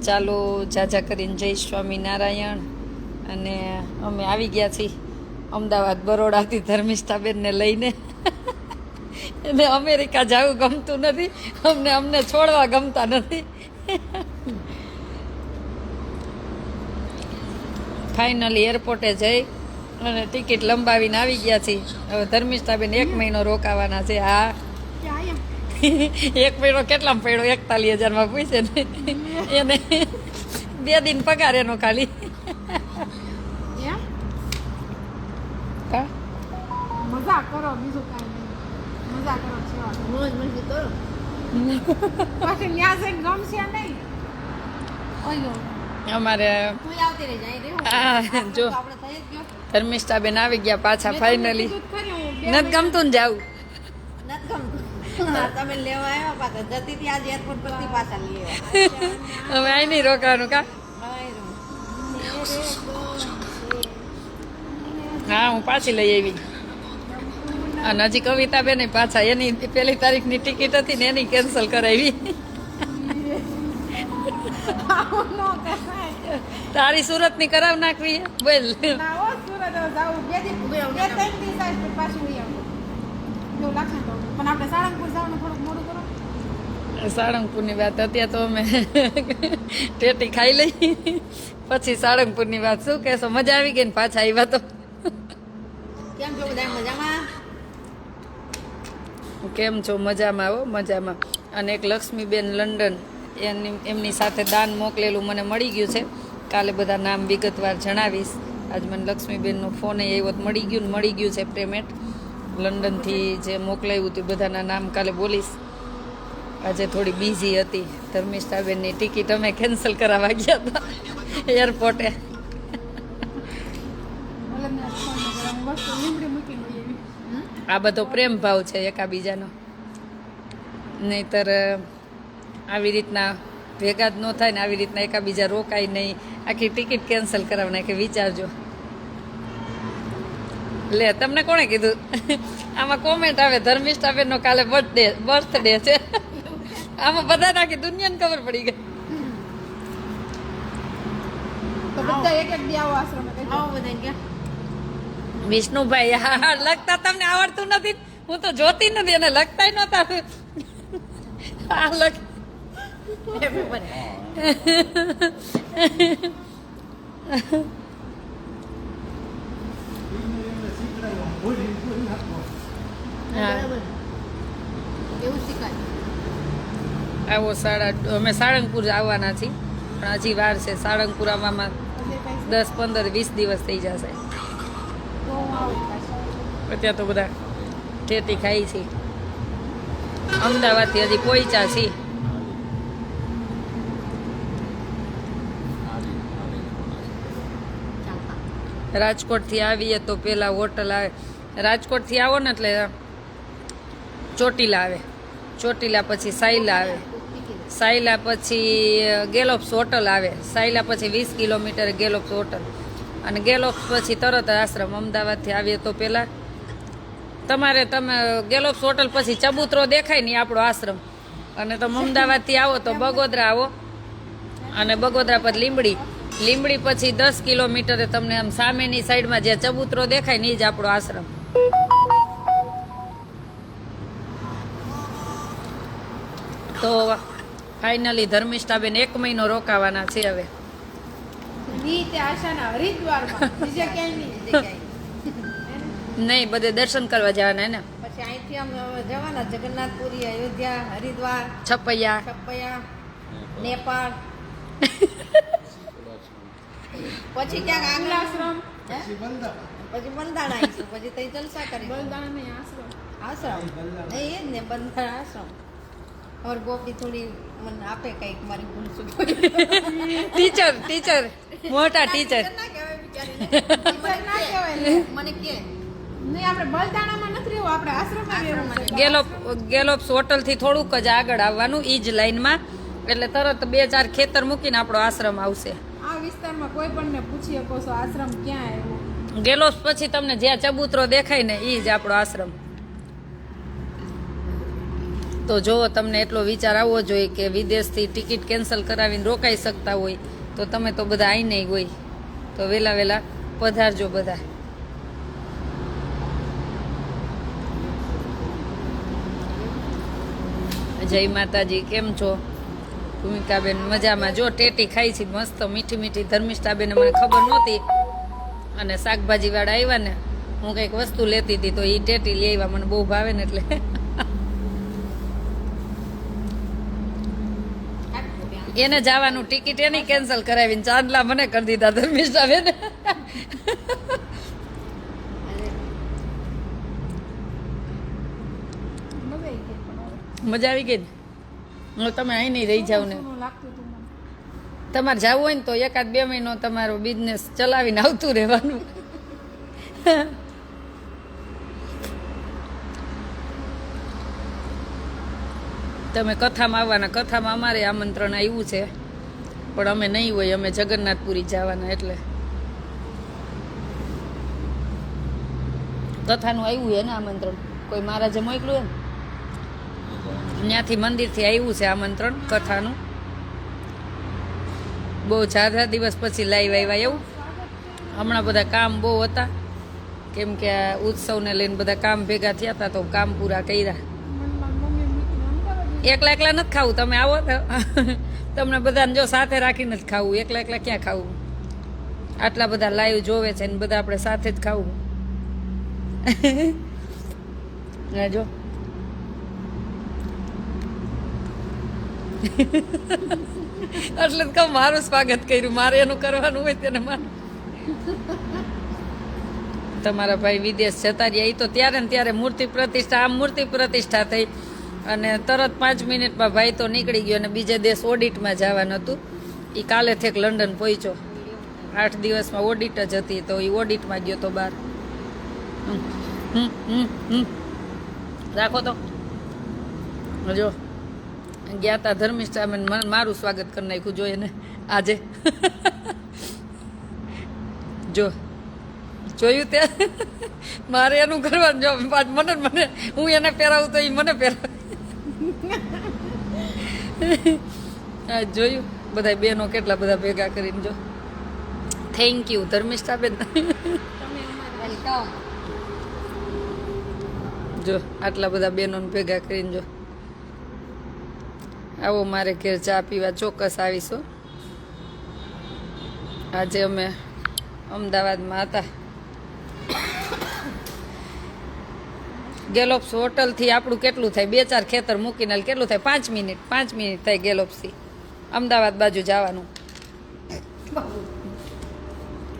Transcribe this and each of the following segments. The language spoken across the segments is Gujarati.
ચાલો જાજા કરીને જય સ્વામિનારાયણ. અને અમે આવી ગયા છીએ અમદાવાદ બરોડાથી ધર્મિષ્ઠાબેનને લઈને. એને અમેરિકા જવું ગમતું નથી, અમને છોડવા ગમતા નથી. ફાઇનલી એરપોર્ટે જઈ અને ટિકિટ લંબાવીને આવી ગયા છીએ. હવે ધર્મિષ્ઠાબેન 1 મહિનો રોકાવાના છે. હા, 1 મહિનો કેટલામાં પડ્યો? 41,000 પૂછે ને એને 2 દિન પગાર એનો ખાલી. મજા કરો, બીજું કાંઈ નહીં. મજા કરો, મોજ મસ્તી કરો. પછી ન્યા જઈને ગમશે નહીં. ઓયો અમારે તું આવતી રહી જાય રે. જો આપણે થઈ જ ગયો. ધર્મિષ્ઠાબેન આવી ગયા પાછા ફાઇનલી. નથી ગમતું ને જાવું? નથી ગમતું. તમે લેવા આવ્યા પાછા જતી હતી આજે એરપોર્ટ પરથી પાછા લઈ આવ્યા. હવે અહીં નહીં રોકવાનું કા? હા, હું પાછી લઈ આવી. અને હજી કવિતાબેન પાછા એની 1 તારીખની ટિકિટ હતી ને એની કેન્સલ કરાવી. તારી સુરતની કરાવ નાખવી બોલ. સાળંગપુરની વાત અત્યારે તો અમે ટેટી ખાઈ લઈ, પછી સાળંગપુરની વાત. શું કહેશો? મજા આવી ગઈ ને પાછા આવ્યા તો? કેમ છો બધા? મજામાં? કેમ છો? મજામાં. આવો મજામાં. અને એક લક્ષ્મીબેન લંડન, એમની સાથે દાન મોકલેલું મને મળી ગયું છે. કાલે બધા નામ વિગતવાર જણાવીશ. આજ મને લક્ષ્મીબેનનો ફોન આવ્યો તો મળી ગયું છે પેમેન્ટ. લંડનથી જે મોકલાવ્યું હતું બધાના નામ કાલે બોલીશ. આજે થોડી બિઝી હતી. ધર્મિષ્ઠાબેનની ટિકિટ અમે કેન્સલ કરાવવા ગયા હતા એરપોર્ટે. આ બધો પ્રેમ ભાવ છે એકાબીજાનો, નહીતર આવી રીતના ભેગા જ ન થાય ને આવી રીતના એકાબીજા રોકાય નહીં. આખી ટિકિટ કેન્સલ કરાવને કે વિચારજો. લે, તમને કોણે કીધું? આમાં કોમેન્ટ આવે ધર્મિષ્ઠાબેનનો કાલે બર્થડે છે. આમાં બધા નાખી દુનિયાને ખબર પડી ગઈ. વિષ્ણુભાઈ, હા, લખતા તમને આવડતું નથી? હું તો જોતી નથી અને લખતા નહોતા. આ લખ આવો અમે સાળંગપુર આવવાના છીએ, પણ હજી વાર છે. સાળંગપુર આવવામાં 10, 15, 20 દિવસ થઈ જશે. અત્યારે તો બધા ટેટી ખાઈ છે. અમદાવાદથી હજી પહોંચ્યા છીએ. રાજકોટથી આવીએ તો પેલા હોટલ આવે. રાજકોટથી આવો ને એટલે ચોટીલા આવે, ચોટીલા પછી સાયલા આવે, સાયલા પછી ગેલોપ્સ હોટલ આવે, સાયલા પછી 20 કિલોમીટર ગેલોપ્સ હોટલ, અને ગેલોપ્સ પછી તરત આશ્રમ. અમદાવાદથી આવીએ તો પહેલાં તમે ગેલોપ્સ હોટલ પછી ચબૂતરો દેખાય નહીં આપણો આશ્રમ. અને તમે અમદાવાદથી આવો તો બગોદરા આવો, અને બગોદરા પર લીંબડી પછી 10 કિલોમીટરે તમને આમ સામેની સાઈડમાં જે ચબૂતરો દેખાય ને એ જ આપણો આશ્રમ. તો ફાઇનલી ધર્મિષ્ઠાબેન 1 મહિનો રોકાવાના છે હવે. નહીં, બધે દર્શન કરવા જવાના ને. પછી અહીંથી આમ જવાના જગન્નાથપુરી, અયોધ્યા, હરિદ્વાર, છપૈયા, નેપાળ, પછી ક્યાંક આંગલાશ્રમ, પછી બંધાણા આવીશું, પછી તઈ જલસા કરી. બંધાણા નહીં, આશ્રમ નહીં, એ જ ને, બંધાણા આશ્રમ. ઓર ગોપી થોડી મને આપે કઈક, મારી ભૂલ શું ટીચર મોટા ટીચર ના કહેવાય બિચારીને. ના કહેવાય મને કે નહીં, આપણે બલદાણામાં નથી રહેવું, આપણે આશ્રમમાં રહેવું. ગેલોપ્સ હોટલથી થોડુંક જ આગળ આવવાનું, ઈ જ લાઈનમાં. એટલે તરત 2-4 ખેતર મૂકીને આપણો આશ્રમ આવશે. આ વિસ્તારમાં કોઈ પણ ને પૂછી શકો છો આશ્રમ ક્યાં આવ્યો. ગેલોપ્સ પછી તમને જ્યાં ચબૂતરો દેખાય ને ઈ જ આપણો આશ્રમ. તો જો તમને એટલો વિચાર આવવો જોઈએ કે વિદેશથી ટિકિટ કેન્સલ કરાવીને રોકાઈ શકતા હોય તો તમે તો બધા આવીને હોય તો વહેલા વહેલા પધારજો બધા. જય માતાજી, કેમ છો ભૂમિકાબેન? મજામાં. જો ટેટી ખાઈ છે મસ્ત મીઠી મીઠી. ધર્મિષ્ઠાબેન મને ખબર નહોતી અને શાકભાજીવાળા આવ્યા ને, હું કંઈક વસ્તુ લેતી હતી તો એ ટેટી લઈ આવ્યા, મને બહુ ભાવે ને એટલે. એને જવાનું ટિકિટ એની કેન્સલ કરાવીને ચાંદલા મને કરી દીધા ધર્મિષ્ઠાબેન. મજા આવી ગઈ ને? હું તમે અહીં નહીં રહી જાવ ને. તમારે જવું હોય ને તો 1-2 મહિનો તમારો બિઝનેસ ચલાવીને આવતું રહેવાનું. તમે કથામાં આવવાના. કથામાં અમારે આમંત્રણ આવ્યું છે પણ અમે નહીં હોય, અમે જગન્નાથપુરી જવાના એટલે. કથાનું આવ્યું છે ને આમંત્રણ, કોઈ મહારાજે મોકલ્યું ને ત્યાંથી મંદિરથી આવ્યું છે આમંત્રણ કથાનું. બહુ ઝાઝા દિવસ પછી લાઈવ આવ્યા એવું. હમણાં બધા કામ બહુ હતા કેમ કે આ ઉત્સવને લઈને બધા કામ ભેગા થયા હતા તો કામ પૂરા કર્યા. એકલા એકલા નથી ખાવું, તમે આવો તો તમને બધાને જો સાથે રાખીને જ ખાવું, એકલા એકલા ક્યાં ખાવું. આટલા બધા લાઈવ જોવે છે ને બધા આપણે સાથે જ ખાવું. જો એટલે કહું મારું સ્વાગત કર્યું, મારે એનું કરવાનું હોય તેને મારે. તમારા ભાઈ વિદેશ જતા રહ્યા એ તો ત્યારે ને ત્યારે મૂર્તિ પ્રતિષ્ઠા, આમ મૂર્તિ પ્રતિષ્ઠા થઈ અને તરત 5 મિનિટમાં ભાઈ તો નીકળી ગયો અને બીજે દેશ ઓડિટમાં જવાનું હતું. એ કાલે થેક લંડન પહોંચ્યો. 8 દિવસમાં ઓડિટ જ હતી તો એ ઓડિટમાં ગયો તો બહાર. રાખો તો જો ગયા તા ધર્મિષ્ઠા મારું સ્વાગત કરી નાખ્યું જોઈએ ને આજે. જો જોયું તે મારે એનું કરવાનું. જો મને હું એને પહેરાવું તો એ મને પહેરાવે. જોયું બધા બહેનો કેટલા બધા ભેગા કરીને. જો થેન્ક યુ ધર્મિષ્ઠાબેન. જો આટલા બધા બહેનોને ભેગા કરીને. જો આવો મારે ઘેર ચા પીવા, ચોક્કસ આવીશું. આજે અમે અમદાવાદમાં હતા. ગેલોપ્સ હોટલથી આપણું કેટલું થાય, 2-4 ખેતર મૂકીને કેટલું થાય, 5 મિનિટ થાય ગેલોપ્સથી અમદાવાદ બાજુ જવાનું.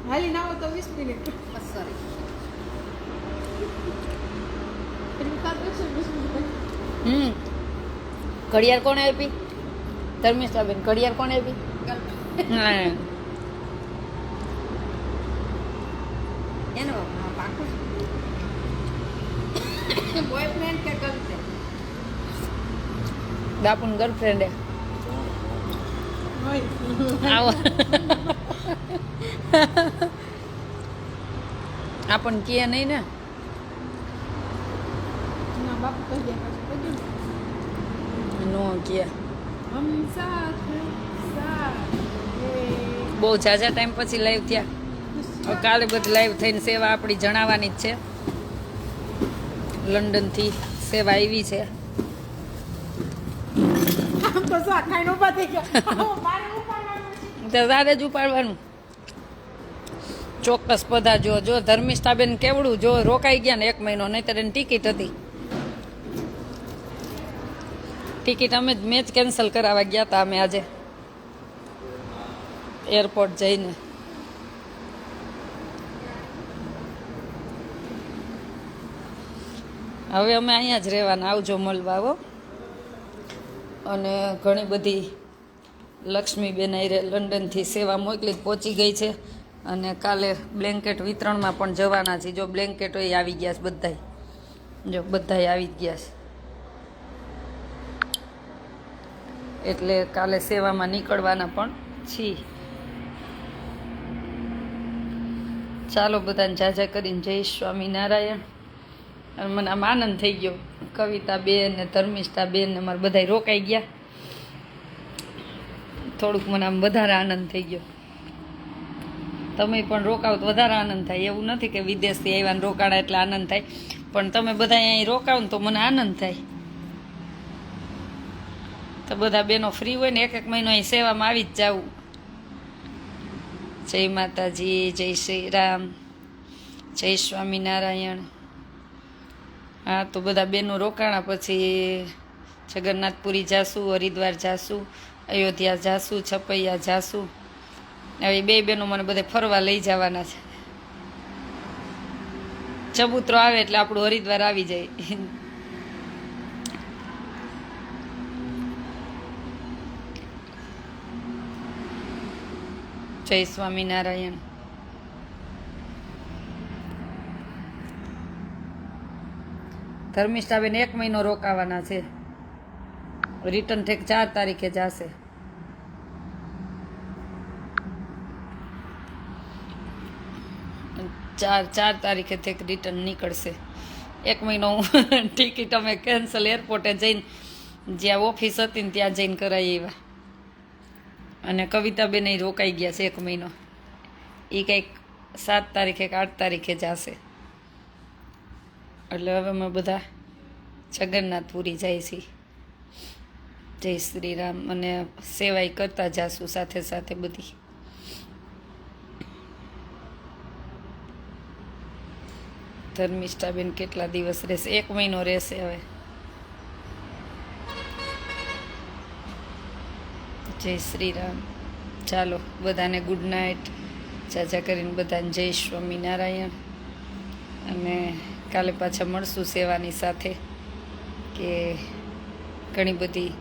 હાલી ના હોય તો 20 મિનિટ. ઘડિયાળ કોણે આપી? ધર્મિષ્ઠાબેન ઘડિયાળ કોણે આપી? એનો પાકું બોયફ્રેન્ડ કે ગર્લફ્રેન્ડ? બાપુની ગર્લફ્રેન્ડે. આવો આપણને કહે નહીં ને. બાપુ કહી નો કે બહુ ઝાઝા ટાઈમ પછી લાઈવ થયા. હવે કાલે બધી લાઈવ થઈને સેવા આપણી જણાવવાની જ છે. લંડનથી સેવા આવી છે. તારે જ ઉપાડવાનું. ચોક્કસ પધારજો. જો ધર્મિષ્ઠાબેન કેવડું જો રોકાઈ ગયા ને 1 મહિનો, નહીંતર એની ટિકિટ હતી. ટિકિટ મેં જ કેન્સલ કરાવવા ગયા હતા અમે આજે એરપોર્ટ જઈને. હવે અમે અહીંયા જ રહેવાના. આવજો મળવા હો. અને ઘણી બધી લક્ષ્મીબેન આયરે લંડનથી સેવા મોકલી પહોંચી ગઈ છે અને કાલે બ્લેન્કેટ વિતરણમાં પણ જવાના છે. જો બ્લેન્કેટો આવી ગયા છે બધાય. જો બધાય આવી જ ગયા છે એટલે કાલે સેવામાં નીકળવાના પણ છીએ. ચાલો બધાને જાજા કરીને જય સ્વામિનારાયણ. અને મને આમ આનંદ થઈ ગયો કવિતા બેન ને ધર્મિષ્ઠા બેન ને અમારે બધા રોકાઈ ગયા. થોડુંક મને આમ વધારે આનંદ થઈ ગયો. તમે પણ રોકાવ તો વધારે આનંદ થાય. એવું નથી કે વિદેશથી આવ્યા ને રોકાણા એટલે આનંદ થાય, પણ તમે બધા અહીં રોકાવ ને તો મને આનંદ થાય. તો બધા બેનો ફ્રી હોય ને એક મહિનો અહીં સેવામાં આવી જ જાવું. જય માતાજી, જય શ્રી રામ, જય સ્વામિનારાયણ. હા, તો બધા બેનો રોકાણા પછી જગન્નાથપુરી જાશું, હરિદ્વાર જાશું, અયોધ્યા જાશું, છપૈયા જાશું. હવે બે બહેનો મને બધે ફરવા લઈ જવાના છે. ચબૂતરો આવે એટલે આપણું હરિદ્વાર આવી જાય. જય સ્વામિનારાયણ. ધર્મિષ્ઠાબેન 1 મહિનો રોકાવાના છે. રિટર્ન ઠેક 4 તારીખે જશે. ચાર તારીખે થેક રિટર્ન નીકળશે. 1 મહિનો ટિકિટ અમે કેન્સલ એરપોર્ટે જઈને જ્યાં ઓફિસ હતી ને ત્યાં જઈને કરાવી આવ્યા. અને કવિતાબેન રોકાઈ ગયા છે 1 મહિનો. એ કંઈક 7 તારીખે કે 8 તારીખે જશે. એટલે હવે અમે બધા જગન્નાથપુરી જાય છીએ. જય શ્રી રામ. અને સેવાય કરતા જાશું સાથે સાથે બધી. ધર્મિષ્ઠાબેન કેટલા દિવસ રહેશે? 1 મહિનો રહેશે હવે. જય શ્રી રામ. ચાલો બધાને ગુડ નાઇટ. ચાચા કરીને બધાને જય સ્વામિનારાયણ. અને કાલે પાછા મળશું સેવાની સાથે. કે ઘણી બધી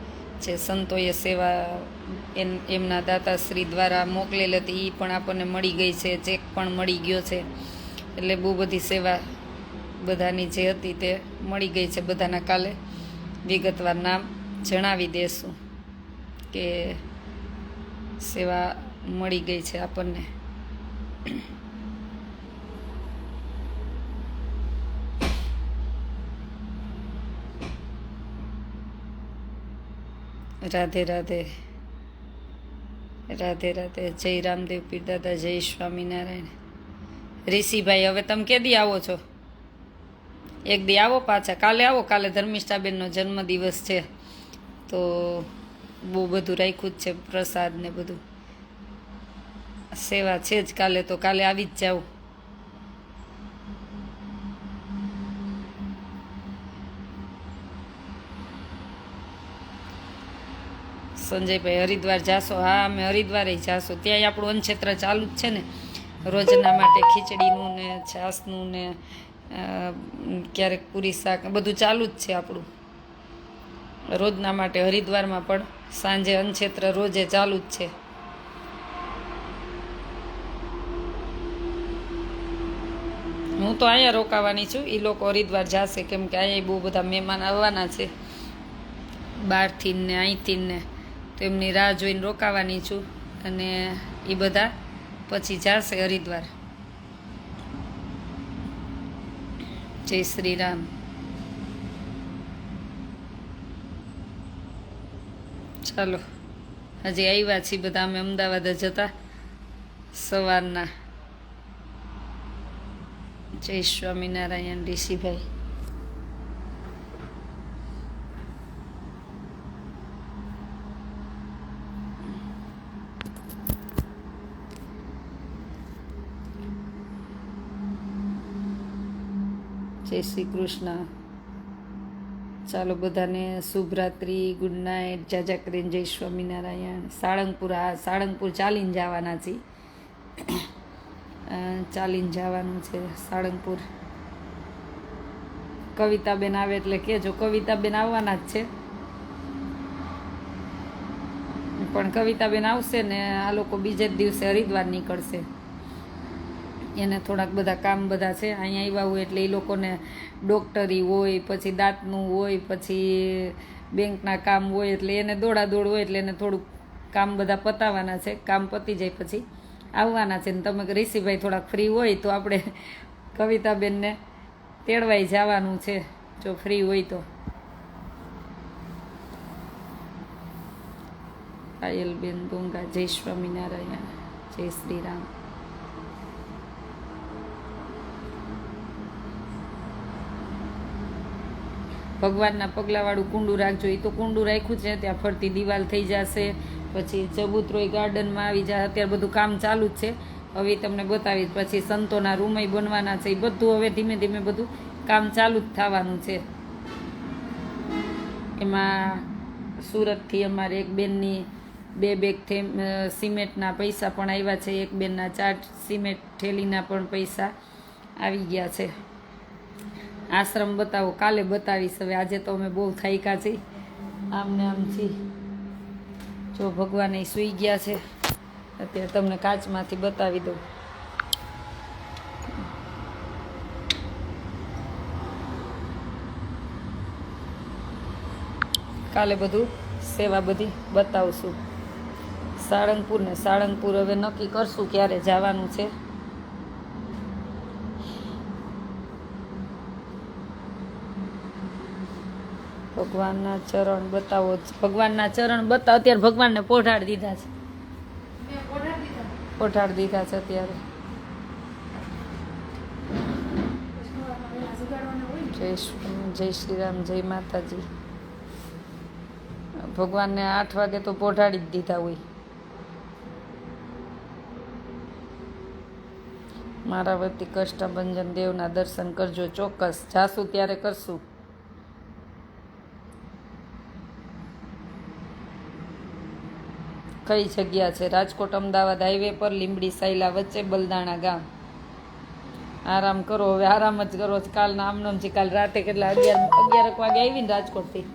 જે સંતોએ સેવા એમના દાતાશ્રી દ્વારા મોકલેલી હતી એ પણ આપણને મળી ગઈ છે. ચેક પણ મળી ગયો છે. એટલે બહુ બધી સેવા બધાની જે હતી તે મળી ગઈ છે. બધાના કાલે વિગતવાર નામ જણાવી દેશું કે સેવા મળી ગઈ છે આપણને. રાધે રાધે. રાધે રાધે. જય રામદેવ પીર દાદા, જય સ્વામિનારાયણ. ઋષિભાઈ હવે તમે કેદી આવો છો? એક દી આવો પાછા. કાલે આવો. કાલે ધર્મિષ્ઠાબેનનો જન્મદિવસ છે તો બહુ બધું રાખ્યું જ છે, પ્રસાદ ને બધું. સેવા છે જ કાલે, તો કાલે આવી જ જાઓ. સંજયભાઈ હરિદ્વાર જાશો? હા, અમે હરિદ્વારે જાશો. ત્યાંય આપણું અન્નક્ષેત્ર ચાલુ જ છે ને, રોજના માટે ખીચડીનું ને છાસનું ને ક્યારેક પૂરી શાક બધું ચાલુ જ છે આપણું રોજના માટે. હરિદ્વારમાં પણ સાંજે અન્નક્ષેત્ર રોજે ચાલુ જ છે. હું તો અહીંયા રોકાવાની છું. એ લોકો હરિદ્વાર જશે કેમ કે અહીંયા બહુ બધા મહેમાન આવવાના છે બહારથી ને અહીંથી ને, તો એમની રાહ જોઈને રોકાવાની છું. અને એ બધા પછી જશે હરિદ્વાર. જય શ્રી રામ. ચાલો, હજી આવ્યા છીએ બધા અમે અમદાવાદ જ હતા સવારના. જય સ્વામિનારાયણ. ઋષિભાઈ જય શ્રી કૃષ્ણ. ચાલો બધાને શુભરાત્રિ, ગુડ નાઇટ. જાજા કરીને જય સ્વામિનારાયણ. સાળંગપુર, હા સાળંગપુર ચાલીને જવાના છીએ. ચાલીને જવાનું છે સાળંગપુર. કવિતાબેન આવે એટલે કહેજો. કવિતાબેન આવવાના જ છે, પણ કવિતાબેન આવશે ને આ લોકો બીજે જ દિવસે હરિદ્વાર નીકળશે. એને થોડાક બધા કામ બધા છે અહીંયા આવ્યા હોય એટલે એ લોકોને ડૉક્ટરી હોય, પછી દાંતનું હોય, પછી બેંકના કામ હોય, એટલે એને દોડાદોડ હોય એટલે એને થોડુંક કામ બધા પતાવવાના છે. કામ પતી જાય પછી આવવાના છે. ને તમે ઋષિભાઈ થોડાક ફ્રી હોય તો આપણે કવિતાબેનને તેડવાઈ જવાનું છે જો ફ્રી હોય તો. પાયલબેન દોંગા, જય સ્વામિનારાયણ, જય શ્રી રામ. ભગવાનના પગલાવાળું કુંડું રાખજો. એ તો કુંડું રાખ્યું છે, ત્યાં ફરતી દિવાલ થઈ જશે. પછી ચબૂતરોય ગાર્ડનમાં આવી જાય. અત્યારે બધું કામ ચાલુ જ છે. હવે તમને બતાવી, પછી સંતોના રૂમય બનવાના છે. એ બધું હવે ધીમે ધીમે બધું કામ ચાલુ જ થવાનું છે. એમાં સુરતથી અમારે એક બેનની 2 બેગ સિમેન્ટના પૈસા પણ આવ્યા છે. એક બેનના 4 સિમેન્ટ થેલીના પણ પૈસા આવી ગયા છે. આશ્રમ બતાવો, કાલે બતાવીશ. હવે આજે તો અમે બહુ થાક્યા છીએ, આમને આમ છીએ. જો ભગવાન એ સૂઈ ગયા છે. અત્યારે તમને કાચમાંથી બતાવી દઉં. કાલે બધું સેવા બધી બતાવશું. સાળંગપુર હવે નક્કી કરશું ક્યારે જવાનું છે. ભગવાનના ચરણ બતાવો. ભગવાનના ચરણ બતાવો. અત્યારે ભગવાનને પોઢાડી દીધા છે. પોઢાડી દીધા છે અત્યારે. જય શ્રી રામ, જય માતાજી. ભગવાનને 8 વાગે તો પોઢાડી જ દીધા હોય. મારા વતી કષ્ટભંજન દેવના દર્શન કરજો. ચોક્કસ જાશું ત્યારે કરશું. કઈ જગ્યા છે? રાજકોટ અમદાવાદ હાઈવે પર લીંબડી સાયલા વચ્ચે બલદાણા ગામ. આરામ કરો, હવે આરામ જ કરો. કાલના આમનમથી કાલ રાતે કેટલા 11 વાગે આવીને રાજકોટથી.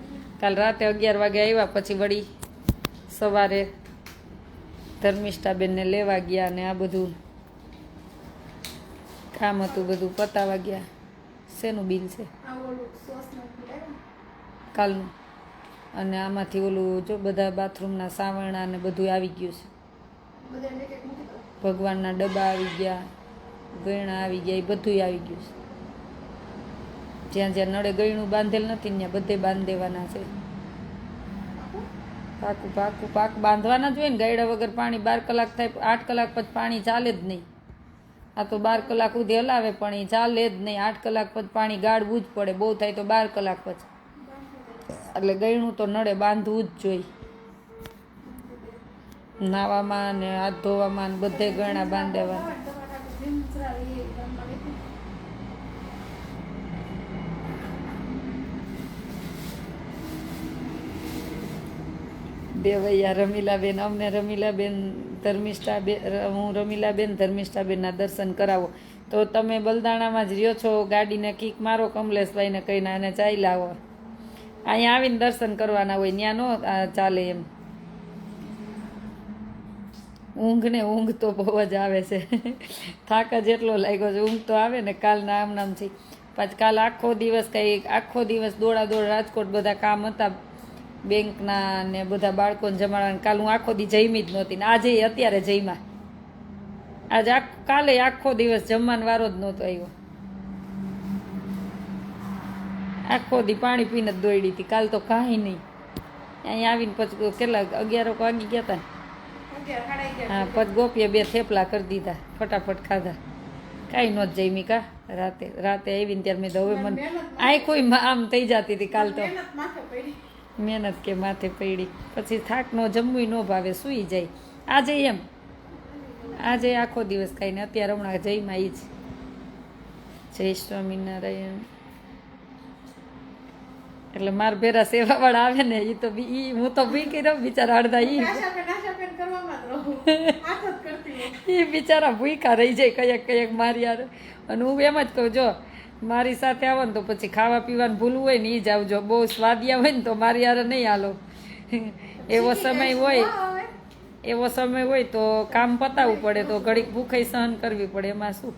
કાલ રાતે 11 વાગે આવ્યા. પછી વળી સવારે ધર્મિષ્ઠાબેનને લેવા ગયા ને આ બધું કામ હતું, બધું પતાવા ગયા. શેનું બિલ છે કાલનું? અને આમાંથી ઓલું જો બધા બાથરૂમના સાવરણા ને બધું આવી ગયું છે. ભગવાનના ડબ્બા આવી ગયા, ગયણા આવી ગયા, એ બધું આવી ગયું છે. જ્યાં જ્યાં નળે ગયણું બાંધેલ નથી ત્યાં બધે બાંધી દેવાના છે. પાક બાંધવાના જ હોય ને. ગયડા વગર પાણી 12 કલાક થાય, 8 કલાક પછી પાણી ચાલે જ નહીં. આ તો 12 કલાક સુધી હલાવે પણ એ ચાલે જ નહીં. 8 કલાક પછી પાણી ગાળવું જ પડે. બહુ થાય તો 12 કલાક પછી. એટલે ગયણું તો નળે બાંધવું જ જોઈએ. નાવામાં ને હાથ ધોવામાં ને બધે ગયણા બાંધેવા. દેવૈયા રમીલાબેન, અમને રમીલાબેન ધર્મિષ્ઠાબેન, હું રમીલાબેન ધર્મિષ્ઠાબેનના દર્શન કરાવો. તો તમે બલદાણામાં જ રહ્યો છો, ગાડીને કિક મારો કમલેશભાઈને કહીને અને ચાલ્યા આવો. અહીંયા આવીને દર્શન કરવાના હોય, ત્યાં નો ચાલે એમ. ઊંઘ તો બહુ જ આવે છે. થાક જ એટલો લાગ્યો છે. ઊંઘ તો આવે ને. કાલના આમનામથી પાછું કાલ આખો દિવસ દોડા રાજકોટ બધા કામ હતા બેંકના ને બધા બાળકોને જમાડવાના. કાલ હું આખો દી જમી જ નહોતી ને આજે અત્યારે જમ્યા. આજે કાલે આખો દિવસ જમવાનો વારો જ નહોતો આવ્યો. આખો દી પાણી પીને જ દોડી હતી. કાલ તો કાંઈ નહીં. અહીંયા આવીને પછી કેટલા 11 વાગી ગયા હતા. હા, પછી ગોપીએ 2 થેપલા કરી દીધા, ફટાફટ ખાધા. કાંઈ નહોત જમી કા રાતે આવીને ત્યારે મેં તો હવે મને આંખોય આમ થઈ જતી હતી. કાલ તો મહેનત કે માથે પડી. પછી થાક ન જમવું ન ભાવે, સૂઈ જાય. આજે આખો દિવસ ખાઈને અત્યારે હમણાં જઈમાં એ જ. જય સ્વામિનારાયણ. એટલે માર ભેરા સેવાવાળા આવે ને એ તો હું તો ભીકી રહું. બિચારા અડધા એ બિચારા ભૂખા રહી જાય કયક મારી યાર. અને હું એમ જ કહું, જો મારી સાથે આવો ને તો પછી ખાવા પીવાનું ભૂલવું હોય ને એ જ આવજો. બહુ સ્વાદિયા હોય ને તો મારી યાર નહીં હાલો. એવો સમય હોય તો કામ પતાવવું પડે, તો ઘડીક ભૂખાઈ સહન કરવી પડે. એમાં શું,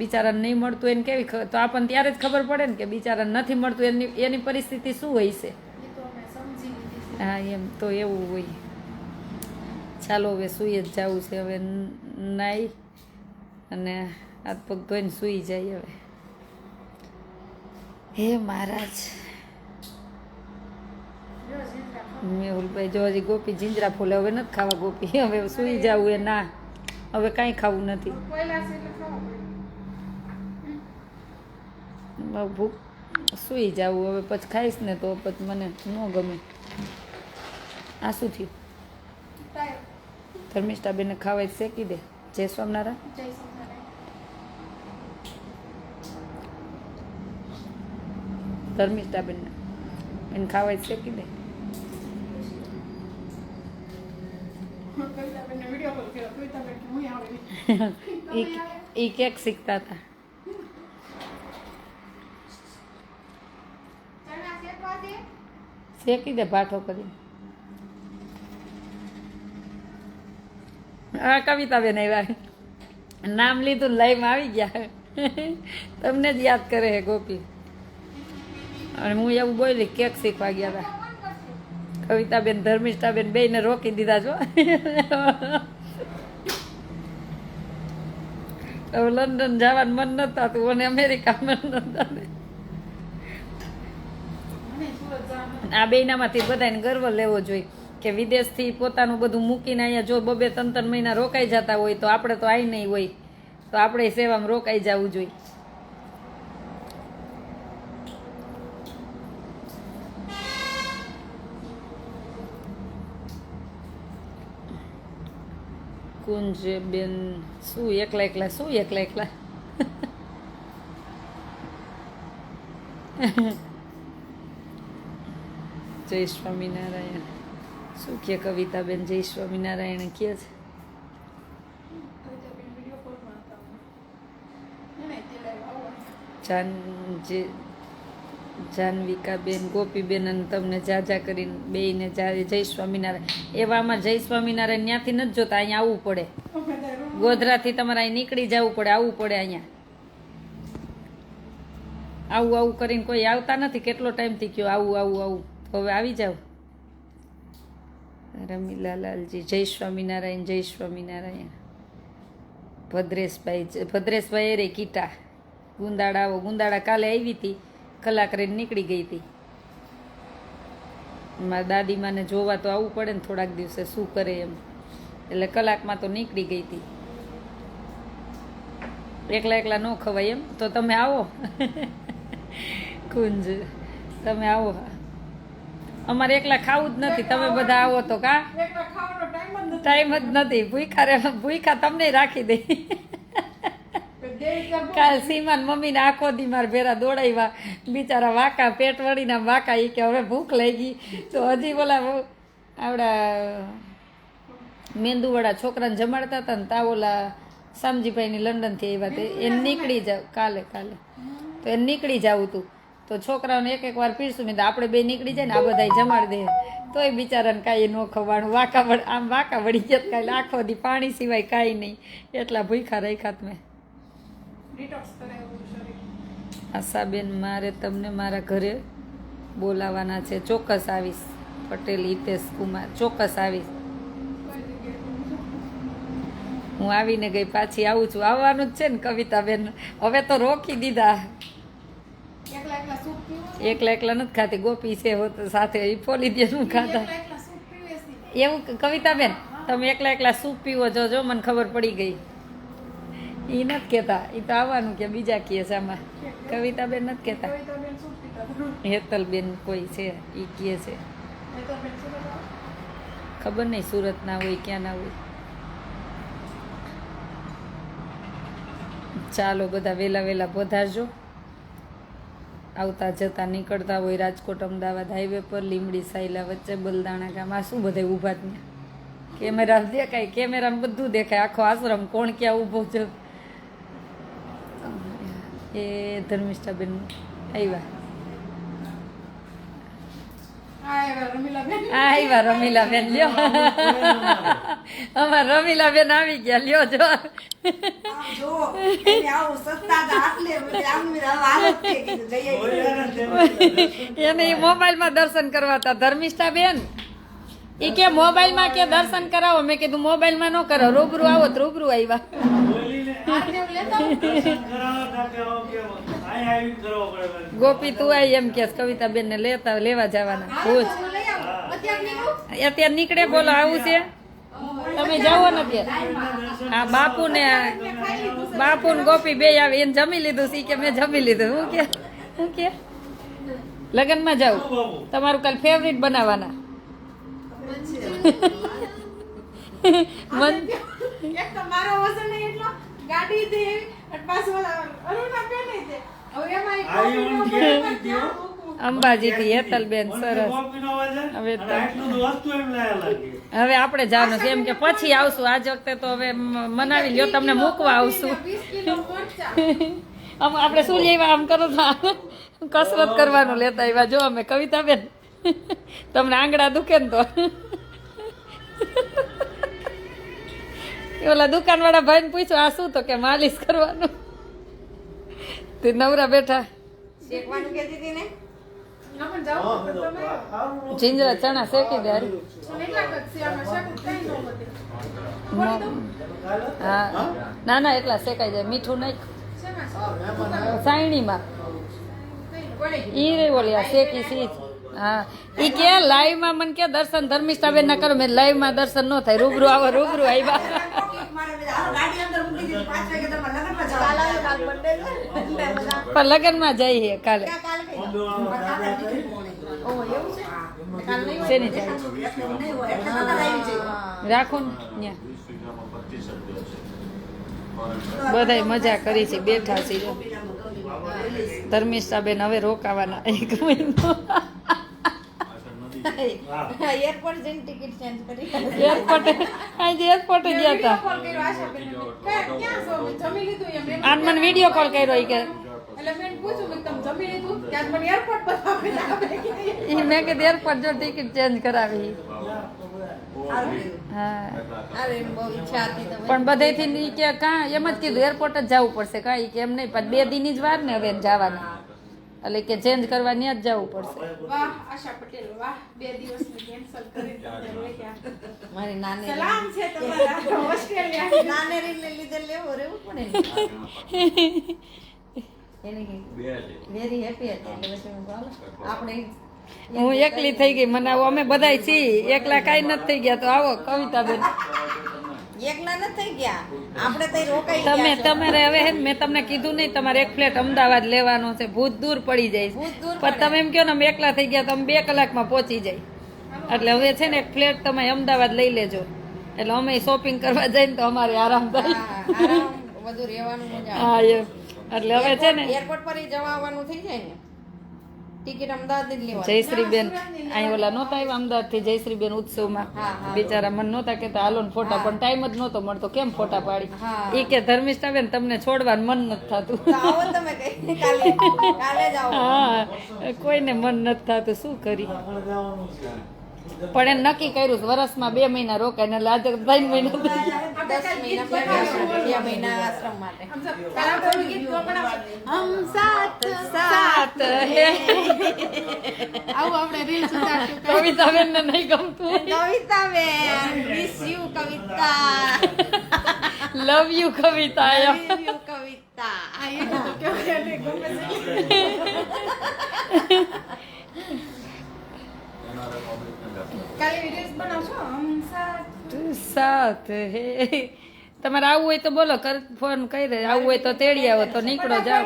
બિચારાને નહીં મળતું એને કેવી તો આપણને ત્યારે જ ખબર પડે ને કે બિચારાને નથી મળતું એની પરિસ્થિતિ શું હોય છે. હા એમ તો એવું હોય. ચાલો હવે સૂઈ જ જવું છે. હવે નાઈ અને હાથ પગ ધોઈને સૂઈ જાય હવે. હે મહારાજ. મેહુલભાઈ જો હજી ગોપી જીંજરા ફૂલે હવે નથી ખાવા ગોપી હવે સૂઈ જવું એ ના હવે કાંઈ ખાવું નથી ભૂખ સૂઈ જવું હવે પછી ખાઈશ ને તો પછી મને ન ગમે આ શું થયું ધર્મિષ્ઠાબેનને ખાવા જ શેકી દે જય સ્વામિનારાયણ ધર્મિષ્ઠાબેનને એને ખાવા જ શેકી દે એ કેક શીખતા હતા શેકી દે ભાઠો કરીને હા કવિતાબેન આવ્યા નામ લીધું લાઈવમાં આવી ગયા તમને જ યાદ કરે હે ગોપી અને હું એવું બોલી કેક શીખવા ગયા હતા કવિતાબેન ધર્મિષ્ઠાબેન બેયને રોકી દીધા છો હવે લંડન જવાનું મન નતું થતું અને અમેરિકા મન નતું આ બેયનામાંથી બધાને ગર્વ લેવો જોઈએ કે વિદેશથી પોતાનું બધું મૂકીને અહીંયા જો 2-2 3-3 મહિના રોકાઈ જતા હોય તો આપણે તો આવી નહીં હોય તો આપણે સેવામાં રોકાઈ જવું જોઈએ કુંજબેન શું એકલા જય સ્વામિનારાયણ શું કે કવિતાબેન જય સ્વામિનારાયણ કે છે જાનવિકાબેન ગોપીબેન અને તમને જાજા કરીને બેયને જય સ્વામિનારાયણ એવામાં જય સ્વામિનારાયણ ત્યાંથી નથી જોતા અહીંયા આવવું પડે ગોધરાથી તમારે અહીં નીકળી જવું પડે આવવું પડે અહીંયા આવું કરીને કોઈ આવતા નથી કેટલો ટાઈમથી કયો આવું તો હવે આવી જાવ રમીલાલાલજી જય સ્વામિનારાયણ ભદ્રેશભાઈ રે કીટા ગુંદાડા કાલે આવી હતી કલાક રહીને નીકળી ગઈ હતી મારા દાદીમાને જોવા તો આવવું પડે ને થોડાક દિવસે શું કરે એમ એટલે કલાકમાં તો નીકળી ગઈ હતી એકલા ન ખવાય એમ તો તમે આવો કુંજ તમે આવો અમારે એકલા ખાવું જ નથી તમે બધા આવો તો કા ટાઈમ જ નથી ભૂખા તમને રાખી દે કાલ સીમાન મમ્મીને આખો દી મારા ભેરા દોડાવ્યા બિચારા વાંકા પેટ વળીના વાંકા એ કે હવે ભૂખ લઈ ગઈ તો હજી બોલા આવડા મેંદુવાળા છોકરાને જમાડતા હતા ને તા ઓલા શામજીભાઈની લંડનથી આવ્યા તે એને નીકળી જાવ કાલે તો એને નીકળી જવું હતું તો છોકરાઓને એક વાર પીરશું મેં આપણે બે નીકળી જાય ને આ બધા જમાડી દે તોય બિચારાને કાંઈ ન ખવાનું વાંકા વળી ગયા કાલે આખો દી પાણી સિવાય કાંઈ નહીં એટલા ભૂખા રાખ્યા તમે આશાબેન મારે તમને મારા ઘરે બોલાવાના છે ચોક્કસ આવીશ પટેલ હિતેશ કુમાર ચોક્કસ આવીશ હું આવીને ગઈ પાછી આવું છું આવવાનું જ છે ને કવિતાબેન હવે તો રોકી દીધા એકલા નથી ખાતી ગોપી છે સાથે એ ફોલી દે શું ખાતા એવું કવિતાબેન તમે એકલા સૂપ પીવો જો મને ખબર પડી ગઈ એ નથી કહેતા એ તો આવવાનું કે બીજા કહે છે આમાં કવિતાબેન નથી કહેતા હેતલબેન કોઈ છે એ કહે છે ખબર નહીં સુરત ના હોય ક્યાં ના હોય ચાલો બધા વહેલા પધારજો આવતા જતા નીકળતા હોય રાજકોટ અમદાવાદ હાઈવે પર લીમડી સાયલા વચ્ચે બલદાણા ગામ આ શું બધા ઊભા ત્યાં કેમેરા દેખાય કેમેરામાં બધું દેખાય આખો આશ્રમ કોણ ક્યાં ઊભો છે એ ધર્મિષ્ઠાબેન આવ્યા રમીલાબેન લ્યો અમાર રમીલાબેન આવી ગયા લ્યો જો એને મોબાઈલમાં દર્શન કરવા હતા ધર્મિષ્ઠાબેન એ કે મોબાઈલમાં કે દર્શન કરાવો મેં કીધું મોબાઈલમાં ન કરો રૂબરૂ આવો તો રૂબરૂ આવ્યા ગોપી તું આવી એમ કે કવિતાબેન ને લેવા જવાના ભુજ અત્યારે નીકળે બોલો આવું છે તમે જાઓ ને અત્યારે હા બાપુ ને ગોપી બે આવે એને જમી લીધું સી કે મેં જમી લીધું હું કે લગ્નમાં જાઉં તમારું કાલ ફેવરિટ બનાવવાના એક તો મારો વજન એટલો ગાડી દે અને પાછો અરુણા બેને દે હવે એમાં અંબાજી થી હેતલબેન સરસ હવે આપણે જવાનું છે એમ કે પછી આવશું આજ વખતે તો હવે મનાવી લ્યો તમને મૂકવા આવશું 20 કિલો મરચા આપણે શું લેવા આમ કરો તો કસરત કરવાનું લેતા આવ્યા જો અમે કવિતાબેન તમને આંગળા દુખે ને તો ઓલા દુકાનવાળા ભાઈને પૂછ્યું આ શું તો કે માલિશ કરવાનું તે નવરા બેઠા શેકવાનું કહેતી હતી ને આપણે જાવ તમે જીંજરા ચણા શેકી દે હારી. એટલા જ છે આમાં શાક કઈ ન વધે હા ના ના એટલા શેકાઈ જાય મીઠું નાખ શેમાં સાયણીમાં કોને ઈ રે ઓલી આ શેકી સીજ હા ઈ કે લાઈવ માં મને કે દર્શન ધર્મિષ્ઠા બેન ના કરો મેં લાઈવ માં દર્શન ન થાય રૂબરૂ આવો રૂબરૂ આવ્યા પણ લગ્ન માં જઈએ કાલે શેની જાય રાખો ને બધાય મજા કરી છે બેઠા છે ધર્મિષ્ઠા બેન હવે રોકાવાના એક મહિનો એરપોર્ટ જઈને ટિકિટ ચેન્જ કરી એરપોર્ટ ગયા હતા કોલ કર્યો આશાબેન ક્યાં છો જમી લીધું એમ આન મને વિડીયો કોલ કર્યો ઈ કે એટલે મેં પૂછ્યું કે તમે જમી લીધું ત્યાં મને એરપોર્ટ બતાવી ઈ મેં કીધું એરપોર્ટ જો ટિકિટ ચેન્જ કરાવી હા અરે બહુ ઈચ્છા હતી તમે પણ બધેથી ઈ કે કાં એમ જ કીધું એરપોર્ટ જ જવું પડશે કાં ઈ કે એમ નહીં પણ 2 દિનની જ વાર ને હવે જવાના એટલે કે ચેન્જ કરવા ત્યાં જ જવું પડશે વાહ આશા પટેલ વાહ 2 દિવસની કેન્સલ કરી તમે રોક્યા મારી નાની સલામ છે તમારા ઓસ્ટ્રેલિયા નાનેરીને લીધે લેવો રહેવું પડે એને વેરી હેપી હતી એટલે પછી હું કહું આપણે હું એકલી થઈ ગઈ મને આવો અમે બધાય છીએ એકલા કાંઈ નથી થઈ ગયા તો આવો કવિતાબેન એકલા ન થઈ ગયા આપણે તઈ રોકાઈ તમારે હવે હે ને મેં તમને કીધું નહીં તમારે એક ફ્લેટ અમદાવાદ લેવાનો છે ભૂત દૂર પડી જાય ભૂત દૂર પણ તમે એમ કહો ને અમે એકલા થઈ ગયા તો અમે 2 કલાકમાં પહોંચી જાય એટલે હવે છે ને એક ફ્લેટ તમે અમદાવાદ લઈ લેજો એટલે અમે શોપિંગ કરવા જઈએ ને તો અમારે આરામ થાય આરામ બધું રહેવાનું મજા હા એમ એટલે હવે છે ને એરપોર્ટ પર જવા આવવાનું થઈ જાય ને ટિકિટ અમદાવાદ જ લેવાની જયશ્રીબેન અહીં ઓલા નહોતા આવ્યા અમદાવાદ થી જયશ્રીબેન ઉત્સવમાં બિચારા મને નહોતા કેતા હાલો ને ફોટા પણ ટાઈમ જ નહોતો મળતો કેમ ફોટા પાડી ઈ કે ધર્મિષ્ઠા બેન તમને છોડવાનું મન નથી થતું તો આવો તમે કઈ કાલે જ આવો હા કોઈને મન નથી થતું શું કરી પણ એને નક્કી કર્યું વર્ષમાં 2 મહિના રોકાય ને આજે 3 મહિના 10 મહિના 2 મહિના આશ્રમ માટે કાલા કોઈ ગીત તો બનાવો હમ સાથ સાત હે આવું આપણે રીલ્સ ઉતારશું કવિતા બેન ને નહીં ગમતું Kavita ben miss you Kavita love you Kavita love you Kavita આ એ તો કેવું એને ગમે છે કાલે રીલ્સ બનાવશો હમ સાથ સાત હે તમારે આવવું હોય તો બોલો ફોન કરી દે આવવું હોય તો તેડી આવો તો નીકળો જાઓ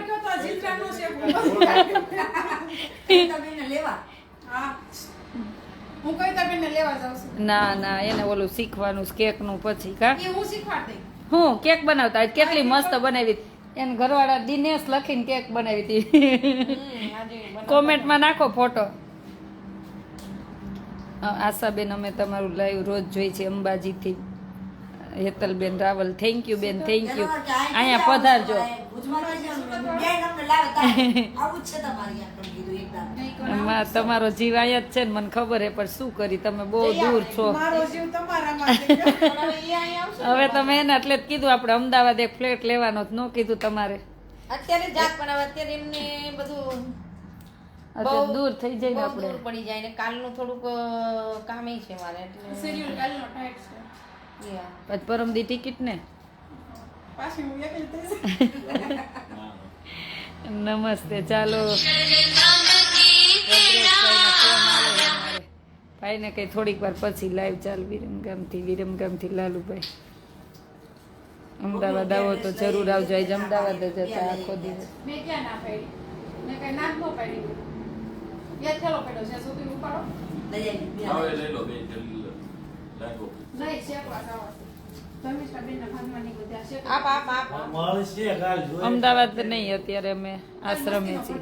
હું કવિતાબેનને લેવા જાઉં છું ના ના એને ઓલું શીખવાનું કેક નું પછી કા એ હું શીખવાડી હું કેક બનાવતા આજ કેટલી મસ્ત બનાવી એને ઘરવાળા દિનેશ લખીને કેક બનાવી હતી કોમેન્ટમાં નાખો ફોટો આશાબેન અમે તમારું લાઈવ રોજ જોઈ છે અંબાજીથી હેતલબેન રાવલ થેન્ક યુ બેન થેન્ક યુ અહીંયા પધારજો તમારો જીવ અહીંયા જ છે ને મને ખબર હે પણ શું કરી તમે બહુ દૂર છો મારો જીવ તમારામાં છે. હવે તમે એને એટલે જ કીધું આપણે અમદાવાદ એક ફ્લેટ લેવાનો જ ન કીધું તમારે અત્યારે જાત પણ હવે અત્યારે એમને બધું અત્યારે દૂર થઈ જાય ને બહુ આપણે દૂર પડી જાય ને કાલનું થોડુંક કામ છે મારે એટલે શેડ્યુલ કાલનો ટાઈટ છે Yeah. પછી પરમદી ટિકિટ ને પાછી હું એકલી થઈશ નમસ્તે ચાલો ભાઈને કઈ થોડીક વાર પછી લાઈવ ચાલ વિરમગામથી લાલુભાઈ અમદાવાદ આવો તો જરૂર આવજો આજ અમદાવાદ જ હતા આખો દિવસ મેં ક્યાં ના પાડી મેં કઈ ના ન પાડી યાદ થેલો પડ્યો છે સુધી ઉપાડો નહીં શેકવા જાવ ધર્મિષ્ઠા બેનના ભાગમાં નહીં બધા શેક આપ અમદાવાદ નહીં અત્યારે અમે આશ્રમે છીએ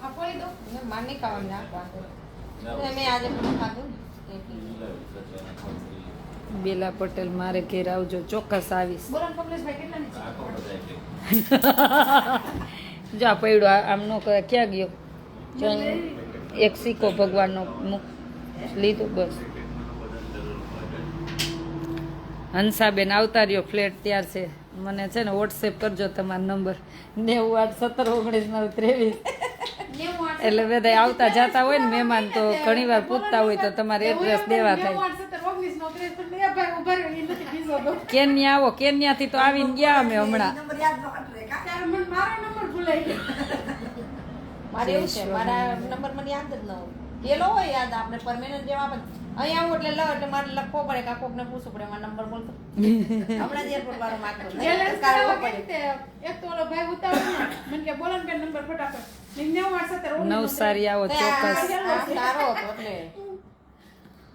આ પોળી દો માર નહીં ખાવાનું નાખવાનું મેં આજે પણ ખાધું ને બેલા પટેલ મારે ઘેર આવજો ચોક્કસ આવીશ બોલો કમલેશભાઈ કેટલાની છે જા પડ્યો આમ નો કરે ક્યાં ગયો જો એક સિક્કો ભગવાનનો મુખ લીધો બસ હંસાબેન આવતા રહ્યો ફ્લેટ ત્યાર છે મને છે ને વોટ્સએપ કરજો તમારો નંબર 98171923 એટલે બધા આવતા જતા હોય ને મહેમાન તો ઘણી વાર પૂછતા હોય તો તમારે એડ્રેસ દેવા થાય કેન્યા આવો કેન્યાથી તો આવીને ગયા અમે હમણાં મારે એવું છે મારા નંબર મને યાદ જ ન હોય ગયેલો હોય યાદ આપણે પરમેનન્ટ જેવા પણ અહીંયા આવું એટલે એટલે મારે લખવો પડે કાં કોકને પૂછવું પડે મારો નંબર બોલતો હમણાં જ એરપોર્ટ વાળો માગતો એક તો ઓલો ભાઈ ઉતાવળ મને કે બોલો ને નંબર ફટાફટ નવસારી આવો ચોક્કસ સારો હતો એટલે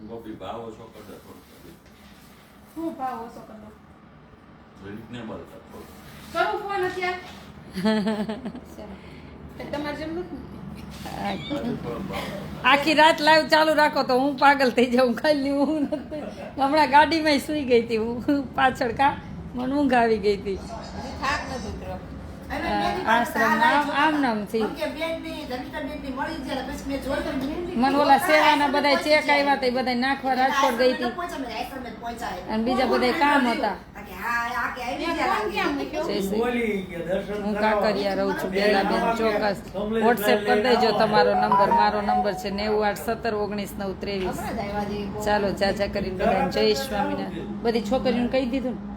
ગોપી ભાવ ઓછો કરતો થોડું શું ભાવ ઓછો કરતો રિઝનેબલ કરતો કરું ફોન અત્યારે તમારે જેમ નથી આખી રાત લાઈવ ચાલુ રાખો તો હું પાગલ થઈ જાઉં ખાલી હું નથી હમણાં ગાડીમાં સુઈ ગઈ હતી હું પાછળ કા મને ઊંઘ આવી ગઈ હતી થાક નથી ઉતર્યો આશ્રમ આમ નામ થી મને ઓલા સેવાના બધા ચેક આવ્યા હતા બધા નાખવા રાજકોટ ગઈ હતી અને બીજા બધા કામ હતા હું કાંકરિયા રહું છું બેલાબેન ચોક્કસ વોટ્સએપ કરી દેજો તમારો નંબર મારો નંબર છે 98171993 ચાલો જાજા કરીને બધાને જય સ્વામિનારાયણ બધી છોકરીઓને કહી દીધું ને